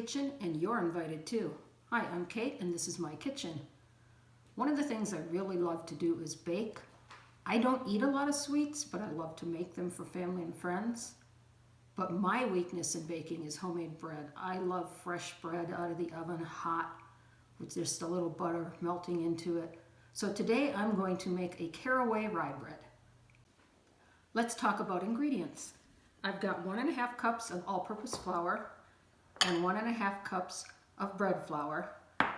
kitchen, and you're invited too. Hi, I'm Kate, and this is my kitchen. One of the things I really love to do is bake. I don't eat a lot of sweets, but I love to make them for family and friends. But my weakness in baking is homemade bread. I love fresh bread out of the oven, hot, with just a little butter melting into it. So today I'm going to make a Caraway Rye Bread. Let's talk about ingredients. I've got 1.5 cups of all-purpose flour and 1.5 cups of bread flour.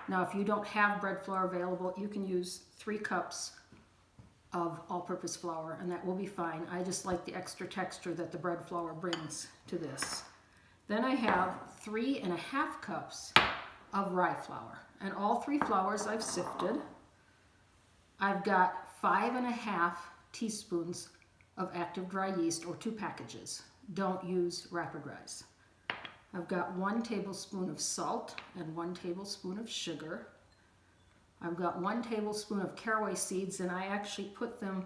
Now, if you don't have bread flour available, you can use 3 cups of all-purpose flour, and that will be fine. I just like the extra texture that the bread flour brings to this. Then I have 3.5 cups of rye flour, and all 3 flours I've sifted. I've got 5.5 teaspoons of active dry yeast, or 2 packages. Don't use rapid rise. I've got 1 tablespoon of salt and 1 tablespoon of sugar. I've got 1 tablespoon of caraway seeds, and I actually put them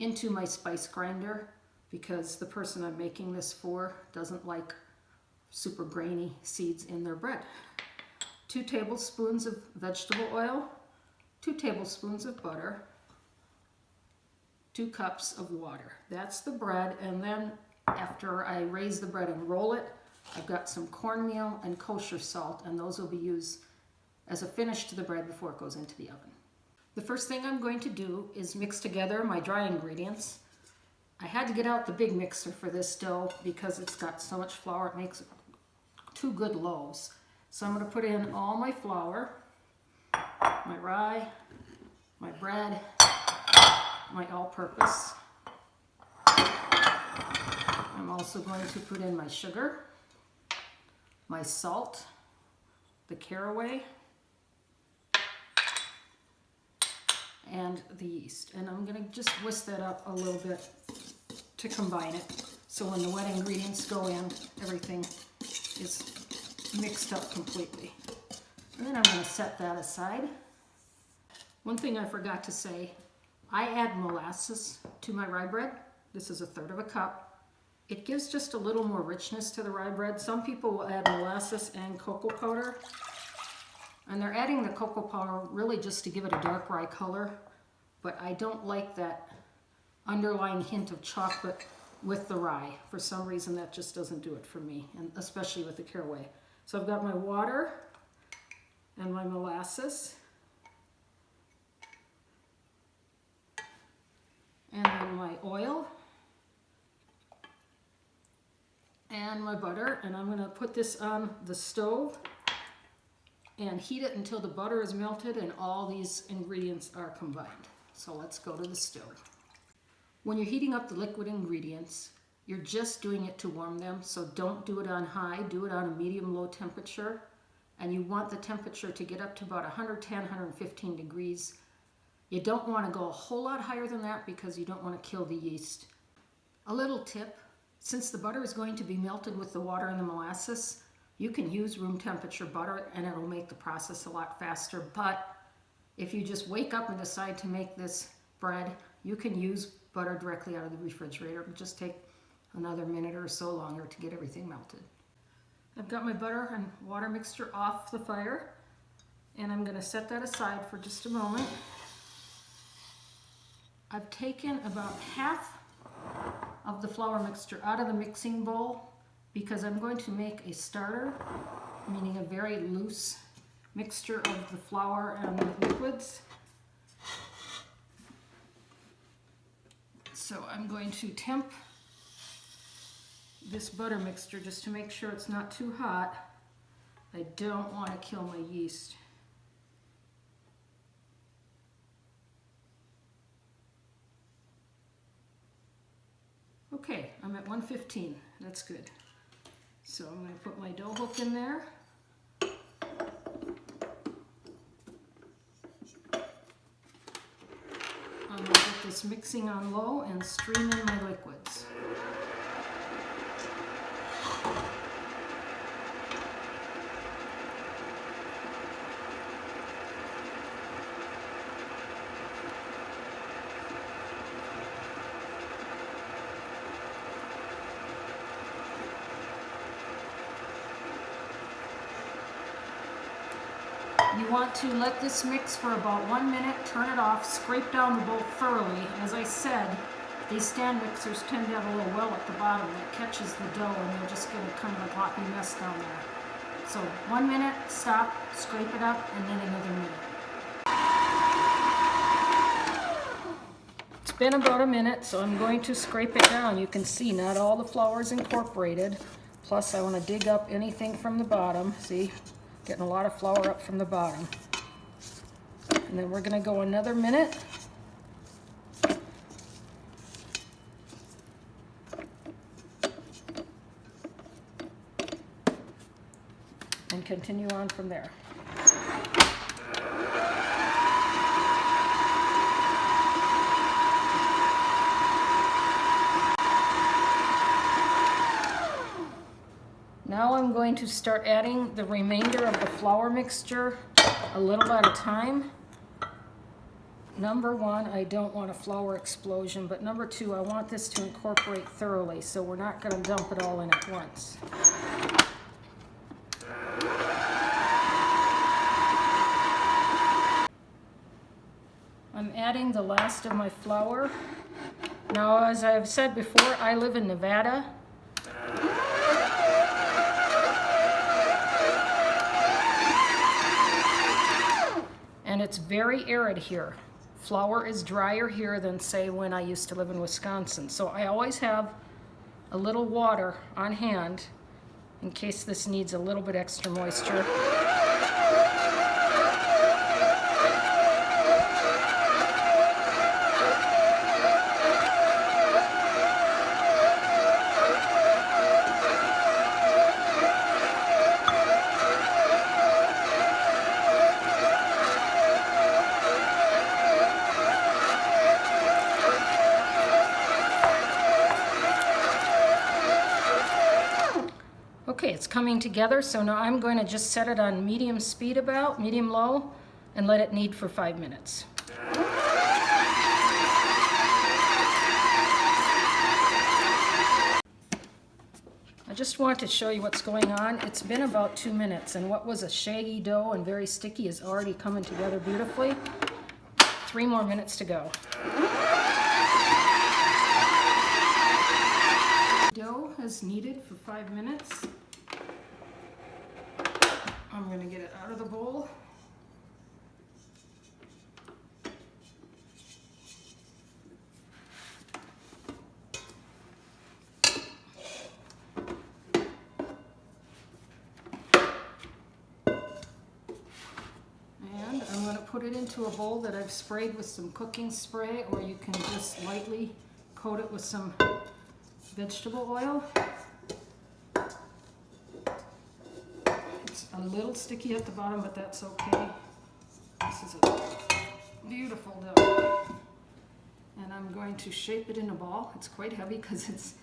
into my spice grinder because the person I'm making this for doesn't like super grainy seeds in their bread. 2 tablespoons of vegetable oil, 2 tablespoons of butter, 2 cups of water. That's the bread, and then after I raise the bread and roll it, I've got some cornmeal and kosher salt, and those will be used as a finish to the bread before it goes into the oven. The first thing I'm going to do is mix together my dry ingredients. I had to get out the big mixer for this dough because it's got so much flour, it makes 2 good loaves. So I'm going to put in all my flour, my rye, my bread, my all-purpose. I'm also going to put in my sugar, my salt, the caraway, and the yeast. And I'm going to just whisk that up a little bit to combine it. So when the wet ingredients go in, everything is mixed up completely. And then I'm going to set that aside. One thing I forgot to say, I add molasses to my rye bread. This is 1/3 cup. It gives just a little more richness to the rye bread. Some people will add molasses and cocoa powder. And they're adding the cocoa powder really just to give it a dark rye color. But I don't like that underlying hint of chocolate with the rye. For some reason, that just doesn't do it for me, and especially with the caraway. So I've got my water and my molasses. And then my oil. And my butter, and I'm going to put this on the stove and heat it until the butter is melted and all these ingredients are combined. So let's go to the stove. When you're heating up the liquid ingredients, you're just doing it to warm them, so don't do it on high, do it on a medium-low temperature, and you want the temperature to get up to about 110, 115 degrees. You don't want to go a whole lot higher than that because you don't want to kill the yeast. A little tip. Since the butter is going to be melted with the water and the molasses, you can use room temperature butter and it'll make the process a lot faster. But if you just wake up and decide to make this bread, you can use butter directly out of the refrigerator. It'll just take another minute or so longer to get everything melted. I've got my butter and water mixture off the fire, and I'm going to set that aside for just a moment. I've taken about half of the flour mixture out of the mixing bowl because I'm going to make a starter, meaning a very loose mixture of the flour and the liquids. So I'm going to temp this butter mixture just to make sure it's not too hot. I don't want to kill my yeast. Okay, I'm at 115. That's good. So I'm going to put my dough hook in there. I'm going to get this mixing on low and stream in my liquids. want to let this mix for about 1 minute, turn it off, scrape down the bowl thoroughly. As I said, these stand mixers tend to have a little well at the bottom that catches the dough, and you'll just get a kind of a gloppy mess down there. So 1 minute, stop, scrape it up, and then another minute. It's been about a minute, so I'm going to scrape it down. You can see not all the flour is incorporated. Plus I want to dig up anything from the bottom. See, getting a lot of flour up from the bottom. And then we're going to go another minute. And continue on from there. Now I'm going to start adding the remainder of the flour mixture a little at a time. Number one, I don't want a flour explosion, but number two, I want this to incorporate thoroughly, so we're not going to dump it all in at once. I'm adding the last of my flour. Now, as I've said before, I live in Nevada. And it's very arid here. Flour is drier here than, say, when I used to live in Wisconsin. So I always have a little water on hand in case this needs a little bit extra moisture. Okay, it's coming together, so now I'm going to just set it on medium speed medium-low, and let it knead for 5 minutes. I just want to show you what's going on. It's been about 2 minutes, and what was a shaggy dough and very sticky is already coming together beautifully. 3 more minutes to go. Dough has kneaded for 5 minutes. I'm going to get it out of the bowl. And I'm going to put it into a bowl that I've sprayed with some cooking spray, or you can just lightly coat it with some vegetable oil. It's a little sticky at the bottom, but that's okay. This is a beautiful dough. And I'm going to shape it in a ball. It's quite heavy because it's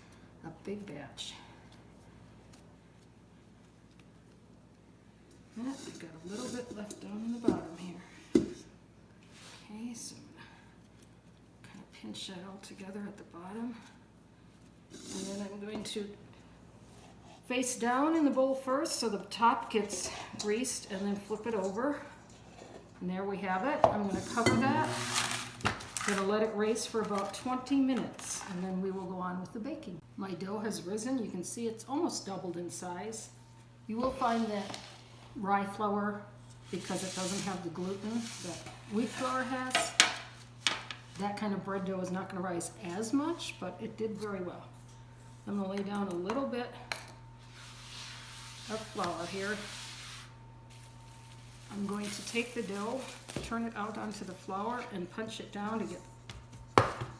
a big batch. Yeah, I've got a little bit left down in the bottom here. Okay, so kind of pinch that all together at the bottom. And then I'm going to face down in the bowl first so the top gets greased, and then flip it over. And there we have it. I'm going to cover that. I'm going to let it raise for about 20 minutes, and then we will go on with the baking. My dough has risen. You can see it's almost doubled in size. You will find that rye flour, because it doesn't have the gluten that wheat flour has, that kind of bread dough is not going to rise as much, but it did very well. I'm going to lay down a little bit of flour here. I'm going to take the dough, turn it out onto the flour, and punch it down to get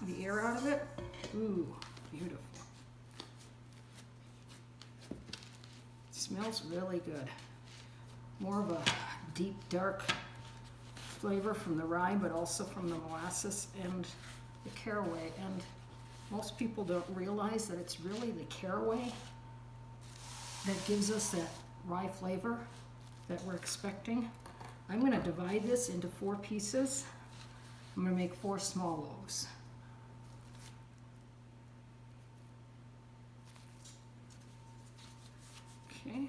the air out of it. Ooh, beautiful. It smells really good. More of a deep, dark flavor from the rye, but also from the molasses and the caraway. And most people don't realize that it's really the caraway that gives us that rye flavor that we're expecting. I'm going to divide this into 4 pieces. I'm going to make 4 small loaves. Okay.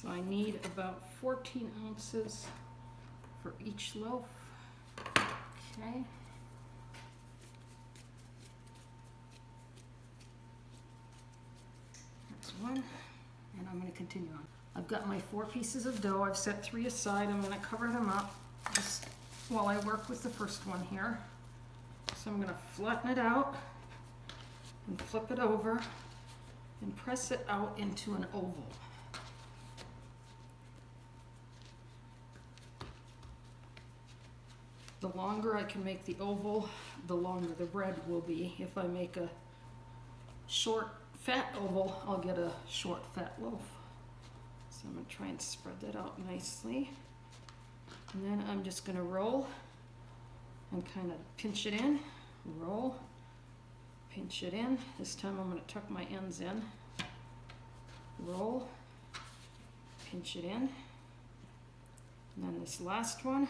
So I need about 14 ounces for each loaf. Okay. That's one, and I'm going to continue on. I've got my 4 pieces of dough. I've set 3 aside. I'm going to cover them up just while I work with the first one here. So I'm going to flatten it out and flip it over and press it out into an oval. The longer I can make the oval, the longer the bread will be. If I make a short, fat oval, I'll get a short, fat loaf. So I'm going to try and spread that out nicely. And then I'm just going to roll and kind of pinch it in. Roll, pinch it in. This time I'm going to tuck my ends in. Roll, pinch it in. And then this last one,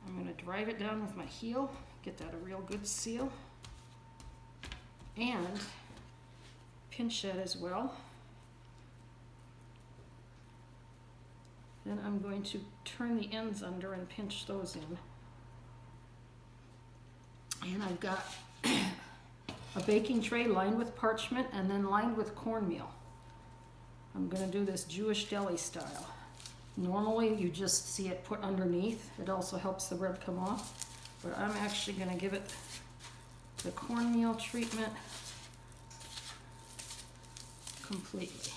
I'm going to drive it down with my heel, get that a real good seal, and pinch that as well. Then I'm going to turn the ends under and pinch those in. And I've got a baking tray lined with parchment and then lined with cornmeal. I'm going to do this Jewish deli style. Normally you just see it put underneath. It also helps the bread come off. But I'm actually going to give it the cornmeal treatment completely.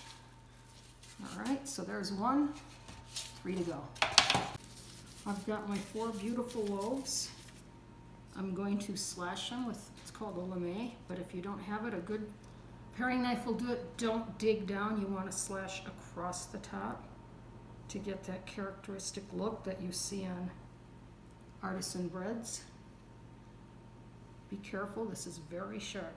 All right, so there's one, 3 to go. I've got my 4 beautiful loaves. I'm going to slash them with, it's called a lame, but if you don't have it, a good paring knife will do it. Don't dig down. You want to slash across the top to get that characteristic look that you see on artisan breads. Be careful, this is very sharp.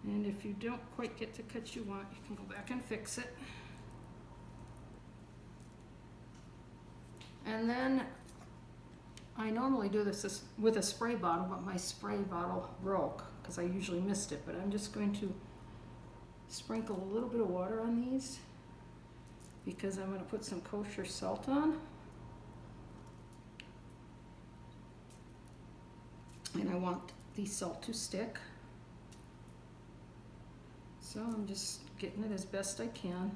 And if you don't quite get the cut you want, you can go back and fix it. And then I normally do this with a spray bottle, but my spray bottle broke because I usually missed it. But I'm just going to sprinkle a little bit of water on these because I'm going to put some kosher salt on. And I want the salt to stick. So I'm just getting it as best I can.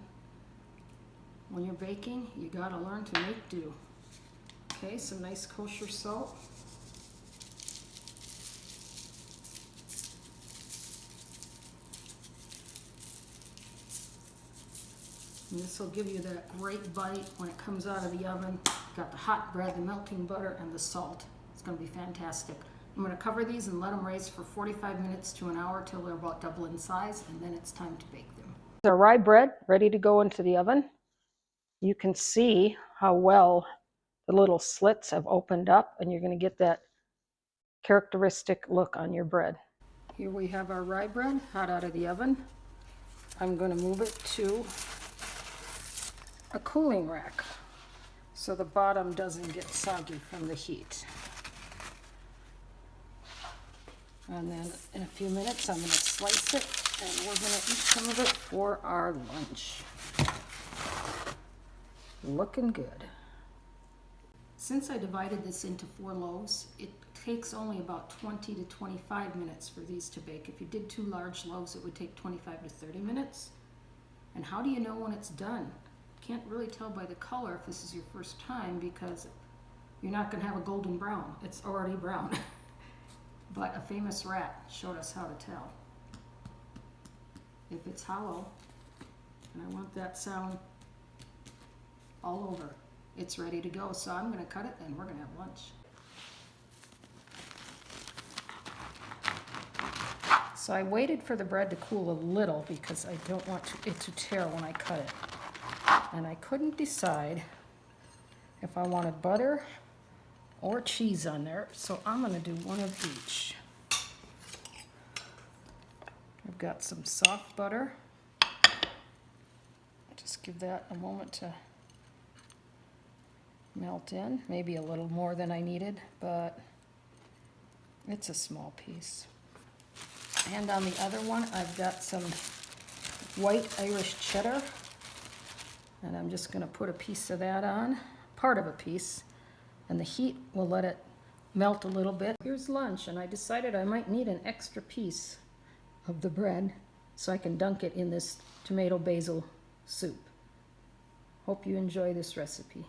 When you're baking, you gotta learn to make do. Okay, some nice kosher salt. And this will give you that great bite when it comes out of the oven. Got the hot bread, the melting butter, and the salt. It's gonna be fantastic. I'm going to cover these and let them raise for 45 minutes to an hour till they're about double in size, and then it's time to bake them. The rye bread ready to go into the oven. You can see how well the little slits have opened up, and you're going to get that characteristic look on your bread. Here we have our rye bread hot out of the oven. I'm going to move it to a cooling rack so the bottom doesn't get soggy from the heat. And then in a few minutes, I'm going to slice it, and we're going to eat some of it for our lunch. Looking good. Since I divided this into 4 loaves, it takes only about 20 to 25 minutes for these to bake. If you did 2 large loaves, it would take 25 to 30 minutes. And how do you know when it's done? Can't really tell by the color if this is your first time because you're not going to have a golden brown. It's already brown. But a famous rat showed us how to tell. If it's hollow, and I want that sound all over, it's ready to go. So I'm going to cut it and we're going to have lunch. So I waited for the bread to cool a little because I don't want it to tear when I cut it. And I couldn't decide if I wanted butter or cheese on there, so I'm going to do one of each. I've got some soft butter. Just give that a moment to melt in. Maybe a little more than I needed, but it's a small piece. And on the other one, I've got some white Irish cheddar, and I'm just going to put a piece of that on, part of a piece, and the heat will let it melt a little bit. Here's lunch, and I decided I might need an extra piece of the bread so I can dunk it in this tomato basil soup. Hope you enjoy this recipe.